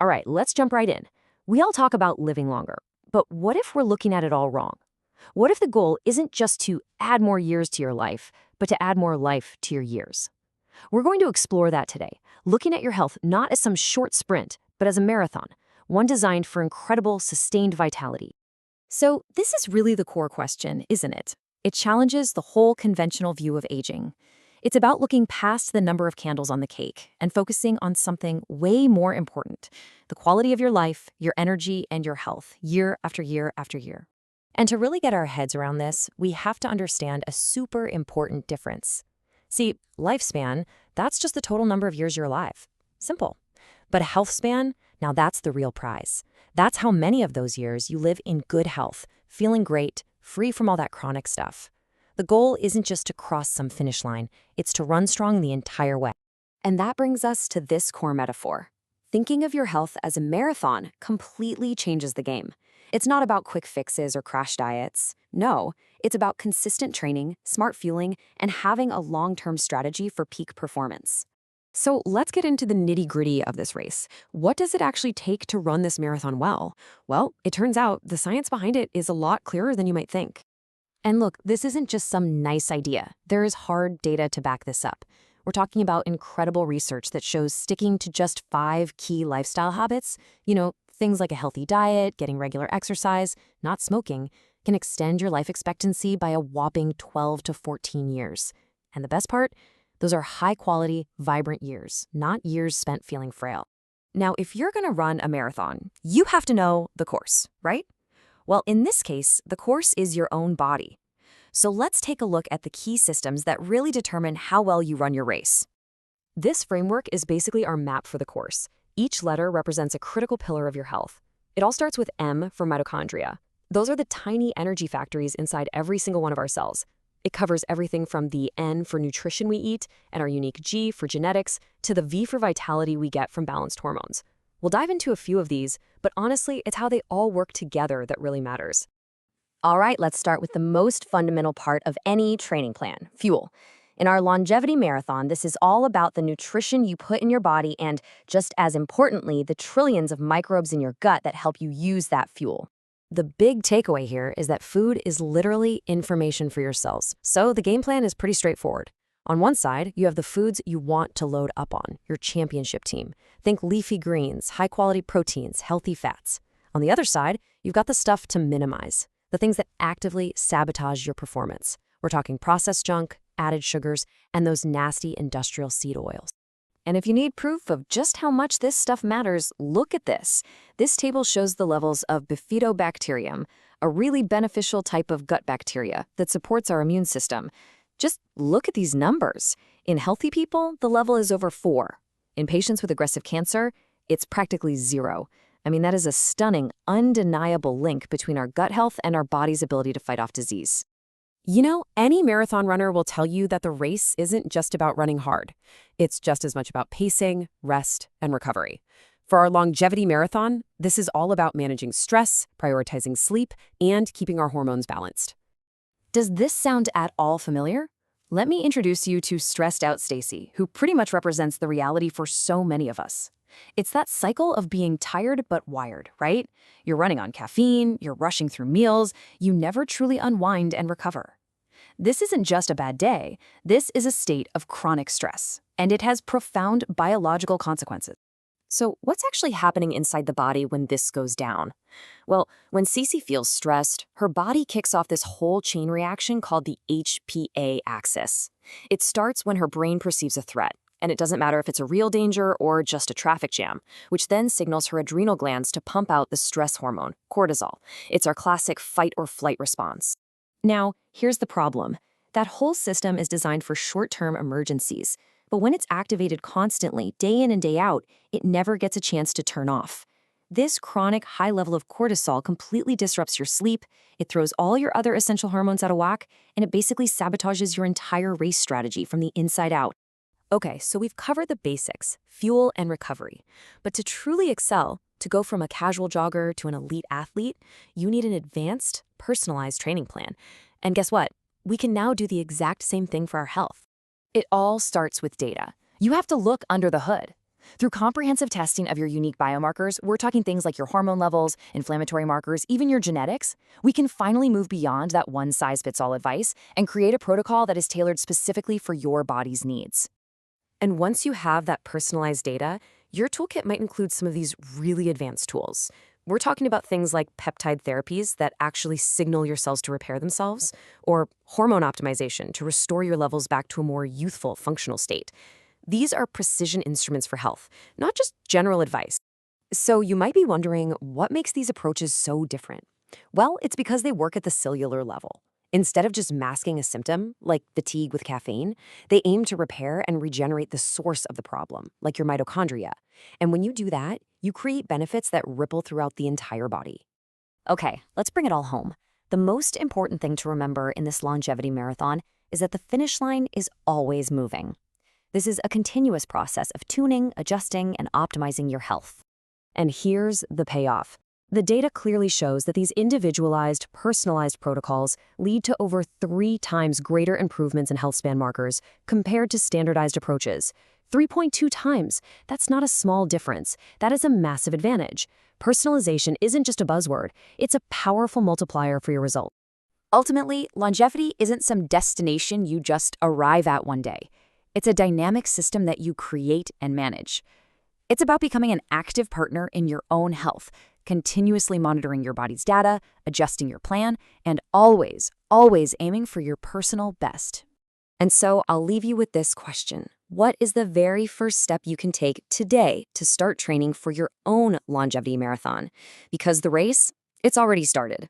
All right, let's jump right in. We all talk about living longer, but what if we're looking at it all wrong? What if the goal isn't just to add more years to your life, but to add more life to your years? We're going to explore that today, looking at your health not as some short sprint, but as a marathon, one designed for incredible, sustained vitality. So, this is really the core question, isn't it? It challenges the whole conventional view of aging. It's about looking past the number of candles on the cake and focusing on something way more important: the quality of your life, your energy, and your health, year after year after year. And to really get our heads around this, we have to understand a super important difference. See, lifespan, that's just the total number of years you're alive. Simple. But a health span, now that's the real prize. That's how many of those years you live in good health, feeling great, free from all that chronic stuff. The goal isn't just to cross some finish line, it's to run strong the entire way. And that brings us to this core metaphor. Thinking of your health as a marathon completely changes the game. It's not about quick fixes or crash diets. No, it's about consistent training, smart fueling, and having a long-term strategy for peak performance. So let's get into the nitty-gritty of this race. What does it actually take to run this marathon well? Well, it turns out the science behind it is a lot clearer than you might think. And look, this isn't just some nice idea. There is hard data to back this up. We're talking about incredible research that shows sticking to just 5 key lifestyle habits, things like a healthy diet, getting regular exercise, not smoking, can extend your life expectancy by a whopping 12 to 14 years. And the best part? Those are high-quality, vibrant years, not years spent feeling frail. Now, if you're going to run a marathon, you have to know the course, right? Well, in this case, the course is your own body. So let's take a look at the key systems that really determine how well you run your race. This framework is basically our map for the course. Each letter represents a critical pillar of your health. It all starts with M for mitochondria. Those are the tiny energy factories inside every single one of our cells. It covers everything from the N for nutrition we eat and our unique G for genetics to the V for vitality we get from balanced hormones. We'll dive into a few of these, but honestly, it's how they all work together that really matters. All right, let's start with the most fundamental part of any training plan, fuel. In our longevity marathon, this is all about the nutrition you put in your body and, just as importantly, the trillions of microbes in your gut that help you use that fuel. The big takeaway here is that food is literally information for your cells, so the game plan is pretty straightforward. On one side, you have the foods you want to load up on, your championship team. Think leafy greens, high-quality proteins, healthy fats. On the other side, you've got the stuff to minimize, the things that actively sabotage your performance. We're talking processed junk, added sugars, and those nasty industrial seed oils. And if you need proof of just how much this stuff matters, look at this. This table shows the levels of bifidobacterium, a really beneficial type of gut bacteria that supports our immune system. Just look at these numbers. In healthy people, the level is over 4. In patients with aggressive cancer, it's practically 0. I mean, that is a stunning, undeniable link between our gut health and our body's ability to fight off disease. Any marathon runner will tell you that the race isn't just about running hard. It's just as much about pacing, rest, and recovery. For our longevity marathon, this is all about managing stress, prioritizing sleep, and keeping our hormones balanced. Does this sound at all familiar? Let me introduce you to stressed out Stacy, who pretty much represents the reality for so many of us. It's that cycle of being tired but wired, right? You're running on caffeine, you're rushing through meals, you never truly unwind and recover. This isn't just a bad day, this is a state of chronic stress, and it has profound biological consequences. So what's actually happening inside the body when this goes down? Well, when Cece feels stressed, her body kicks off this whole chain reaction called the HPA axis. It starts when her brain perceives a threat, and it doesn't matter if it's a real danger or just a traffic jam, which then signals her adrenal glands to pump out the stress hormone, cortisol. It's our classic fight or flight response. Now, here's the problem. That whole system is designed for short-term emergencies, but when it's activated constantly, day in and day out, it never gets a chance to turn off. This chronic high level of cortisol completely disrupts your sleep, it throws all your other essential hormones out of whack, and it basically sabotages your entire race strategy from the inside out. Okay, so we've covered the basics, fuel and recovery. But to truly excel, to go from a casual jogger to an elite athlete, you need an advanced, personalized training plan. And guess what? We can now do the exact same thing for our health. It all starts with data. You have to look under the hood. Through comprehensive testing of your unique biomarkers, we're talking things like your hormone levels, inflammatory markers, even your genetics, we can finally move beyond that one-size-fits-all advice and create a protocol that is tailored specifically for your body's needs. And once you have that personalized data, your toolkit might include some of these really advanced tools. We're talking about things like peptide therapies that actually signal your cells to repair themselves, or hormone optimization to restore your levels back to a more youthful, functional state. These are precision instruments for health, not just general advice. So you might be wondering, what makes these approaches so different? Well, it's because they work at the cellular level. Instead of just masking a symptom, like fatigue with caffeine, they aim to repair and regenerate the source of the problem, like your mitochondria. And when you do that, you create benefits that ripple throughout the entire body. Okay, let's bring it all home. The most important thing to remember in this longevity marathon is that the finish line is always moving. This is a continuous process of tuning, adjusting, and optimizing your health. And here's the payoff. The data clearly shows that these individualized, personalized protocols lead to over 3 times greater improvements in health span markers compared to standardized approaches. 3.2 times. That's not a small difference. That is a massive advantage. Personalization isn't just a buzzword. It's a powerful multiplier for your result. Ultimately, longevity isn't some destination you just arrive at one day. It's a dynamic system that you create and manage. It's about becoming an active partner in your own health, continuously monitoring your body's data, adjusting your plan, and always aiming for your personal best. And so I'll leave you with this question. What is the very first step you can take today to start training for your own longevity marathon? Because the race, it's already started.